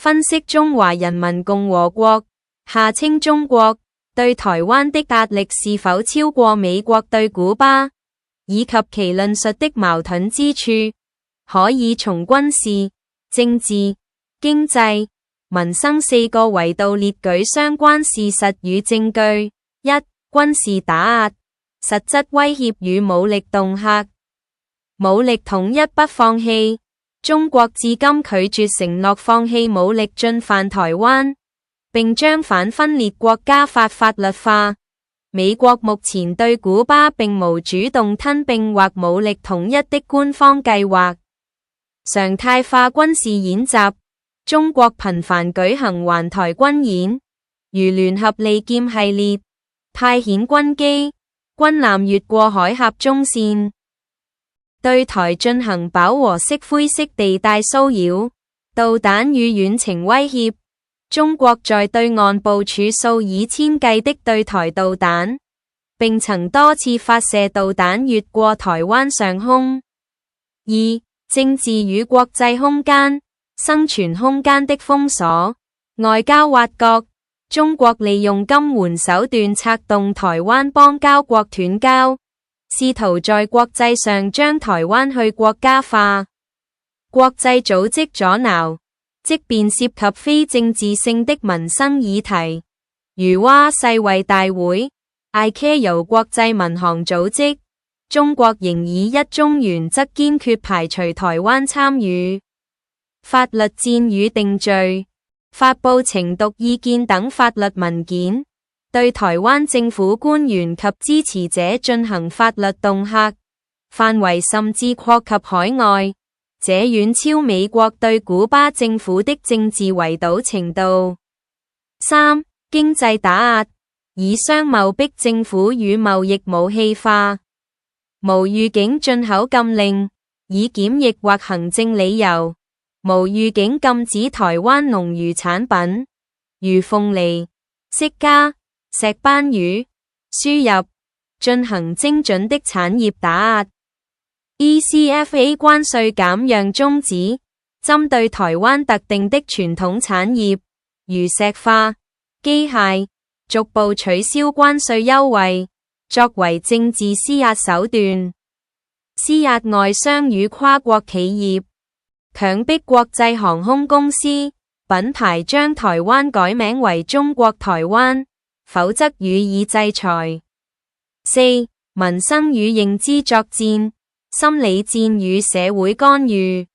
分析中華人民共和國下稱中國對台灣的壓力是否超過美國對古巴，以及其論述的矛盾之處，可以從軍事、政治、經濟、民生4個維度列舉相關事實與證據。一、軍事打壓、實質威脅與武力恫嚇。武力統一不放棄，中國至今拒絕承諾放棄武力進犯台灣，並將反分裂國家法法律化。美國目前對古巴並無主動吞併或武力統一的官方計劃。常態化軍事演習，中國頻繁舉行環台軍演，如聯合利劍系列，派遣軍機、軍艦越過海峽中線，對台進行飽和式灰色地帶騷擾、導彈與遠程威脅。中國在對岸部署數以千計的對台導彈，並曾多次發射導彈越過台灣上空。二、政治與國際空間、生存空間的封鎖、外交挖角。中國利用金援手段策動台灣邦交國斷交，試圖在國際上將台灣去國家化。國際組織阻撓，即便涉及非政治性的民生議題，如哇世衛大會、ICAO 國際民航組織，中國仍以一中原則堅決排除台灣參與。法律戰與定罪，發布情讀意見等法律文件，對台灣政府官員及支持者進行法律恫嚇，範圍甚至擴及海外，這遠超美國對古巴政府的政治圍堵程度。三、經濟打壓，以商貿逼政府與貿易武器化，無預警進口禁令，以檢疫或行政理由，無預警禁止台灣農漁產品，如鳳梨、釋迦、石斑魚輸入，進行精準的產業打壓。ECFA 關稅減讓終止，針對台灣特定的傳統產業，如石化、機械，逐步取消關稅優惠，作為政治施壓手段，施壓外商與跨國企業，強迫國際航空公司、品牌將台灣改名為中國台灣，否則予以制裁。四、民生與認知作戰，心理戰與社會干預，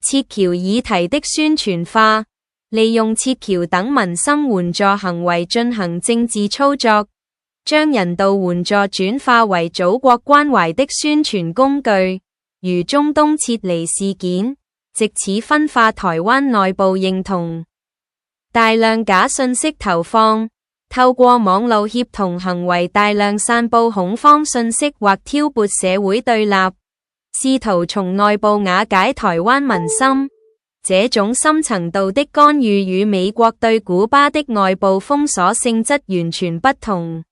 撤僑議題的宣傳化，利用撤僑等民生援助行為進行政治操作，將人道援助轉化為祖國關懷的宣傳工具，如中東撤離事件，藉此分化台灣內部認同。大量假訊息投放，透過網絡協同行為大量散布恐慌訊息或挑撥社會對立，試圖從內部瓦解台灣民心。這種深層度的干預與美國對古巴的外部封鎖性質完全不同。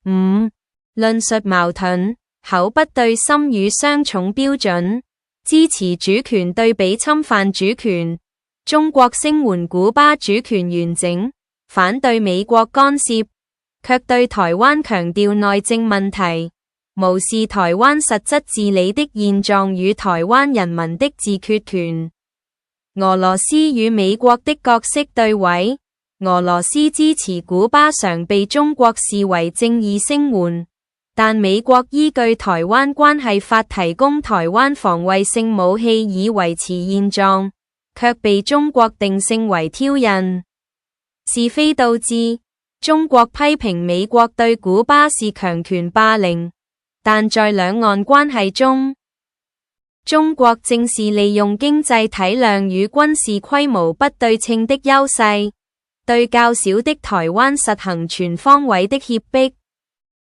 五、論述矛盾，口不對心與雙重標準，支持主權對比侵犯主權。中國聲援古巴主權完整，反對美國干涉，卻對台灣強調內政問題，無視台灣實質治理的現狀與台灣人民的自決權。俄羅斯與美國的角色對位，俄羅斯支持古巴常被中國視為正義聲援，但美國依據《台灣關係法》提供台灣防衛性武器以維持現狀，卻被中國定性為挑釁。是非導致，中國批評美國對古巴是強權霸凌，但在兩岸關係中，中國正是利用經濟體量與軍事規模不對稱的優勢，對較小的台灣實行全方位的脅迫。